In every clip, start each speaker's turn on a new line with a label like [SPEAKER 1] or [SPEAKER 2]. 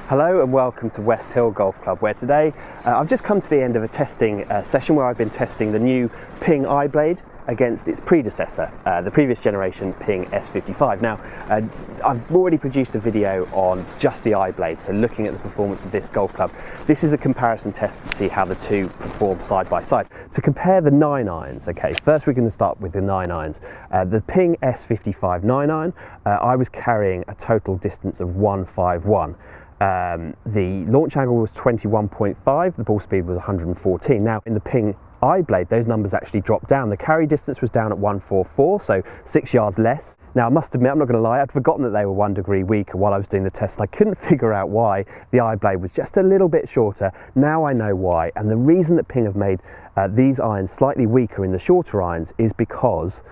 [SPEAKER 1] Hello and welcome to West Hill Golf Club, where today I've just come to the end of a testing session where I've been testing the new Ping iBlade against its predecessor, the previous generation Ping S55. Now, I've already produced a video on just the iBlade, so looking at the performance of this golf club. This is a comparison test to see how the two perform side by side. To compare the 9 irons, okay, first we're going to start with the 9 irons. The Ping S55 9 iron, I was carrying a total distance of 151. The launch angle was 21.5, the ball speed was 114. Now in the Ping iBlade, those numbers actually dropped down. The carry distance was down at 144, so 6 yards less. Now I must admit, I'm not going to lie, I'd forgotten that they were 1 degree weaker while I was doing the test, and I couldn't figure out why the iBlade was just a little bit shorter. Now I know why, and the reason that Ping have made these irons slightly weaker in the shorter irons is because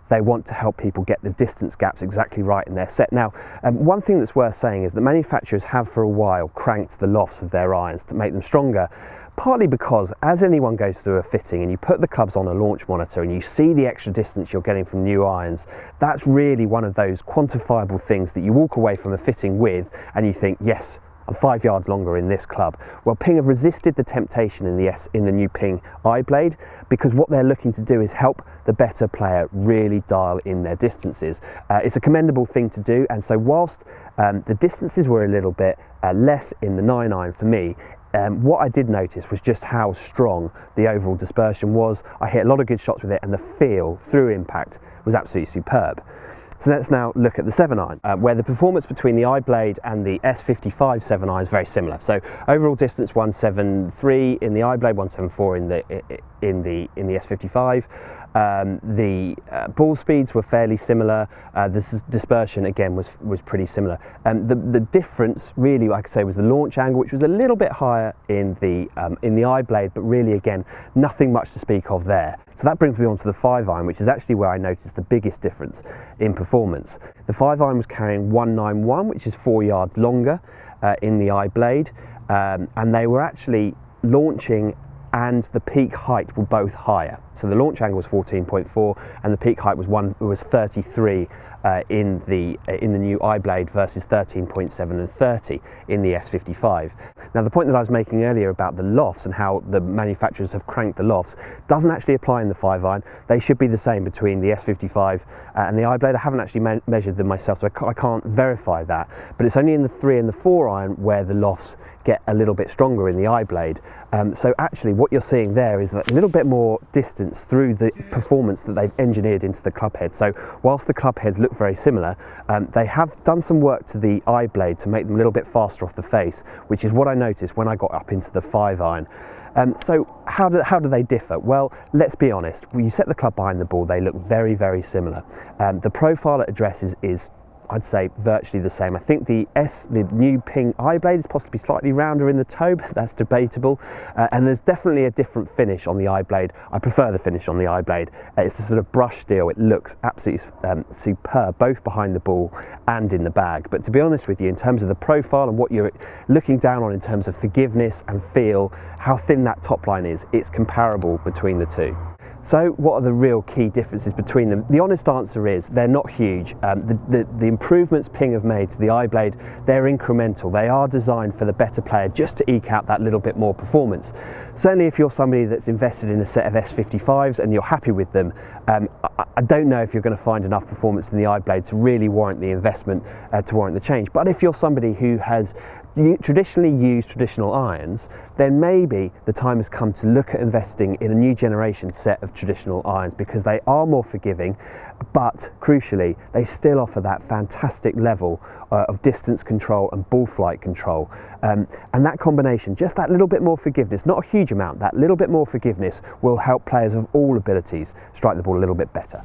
[SPEAKER 1] they want to help people get the distance gaps exactly right in their set. Now, one thing that's worth saying is that manufacturers have for a while cranked the lofts of their irons to make them stronger, partly because as anyone goes through a fitting and you put the clubs on a launch monitor and you see the extra distance you're getting from new irons, that's really one of those quantifiable things that you walk away from a fitting with and you think, yes, I'm 5 yards longer in this club. Well, Ping have resisted the temptation in the new Ping iBlade, because what they're looking to do is help the better player really dial in their distances. It's a commendable thing to do, and so whilst the distances were a little bit less in the 9 iron for me, what I did notice was just how strong the overall dispersion was. I hit a lot of good shots with it, and the feel through impact was absolutely superb. So let's now look at the 7 iron, where the performance between the iBlade and the S55 7 iron is very similar. So overall distance 173 in the iBlade, 174 in the S55. The ball speeds were fairly similar. The dispersion again was pretty similar. The difference really, like I say, was the launch angle, which was a little bit higher in the iBlade, but really again nothing much to speak of there. So that brings me on to the 5 iron, which is actually where I noticed the biggest difference in performance. The 5 iron was carrying 191, which is 4 yards longer in the iBlade, and they were actually launching and the peak height were both higher. So the launch angle was 14.4 and the peak height was 33 in the new iBlade versus 13.7 and 30 in the S55. Now the point that I was making earlier about the lofts and how the manufacturers have cranked the lofts doesn't actually apply in the 5 iron. They should be the same between the S55 and the iBlade. I haven't actually measured them myself, so I can't verify that, but it's only in the 3 and the 4 iron where the lofts get a little bit stronger in the iBlade. So actually what you're seeing there is that a little bit more distance through the performance that they've engineered into the club head. So whilst the club heads look very similar, they have done some work to the iBlade to make them a little bit faster off the face, which is what I noticed when I got up into the 5 iron. So how do they differ? Well, let's be honest, when you set the club behind the ball, they look very, very similar. The profile it addresses is, I'd say, virtually the same. I think the new Ping iBlade is possibly slightly rounder in the toe, but that's debatable. And there's definitely a different finish on the iBlade. I prefer the finish on the iBlade. It's a sort of brush steel. It looks absolutely superb, both behind the ball and in the bag. But to be honest with you, in terms of the profile and what you're looking down on in terms of forgiveness and feel, how thin that top line is, it's comparable between the two. So what are the real key differences between them? The honest answer is they're not huge. The improvements Ping have made to the iBlade, they're incremental. They are designed for the better player just to eke out that little bit more performance. Certainly if you're somebody that's invested in a set of S55s and you're happy with them, I don't know if you're going to find enough performance in the iBlade to really warrant the investment, to warrant the change. But if you're somebody who has traditionally used traditional irons, then maybe the time has come to look at investing in a new generation set of traditional irons, because they are more forgiving, but crucially they still offer that fantastic level of distance control and ball flight control, and that combination, just that little bit more forgiveness, not a huge amount, that little bit more forgiveness will help players of all abilities strike the ball a little bit better.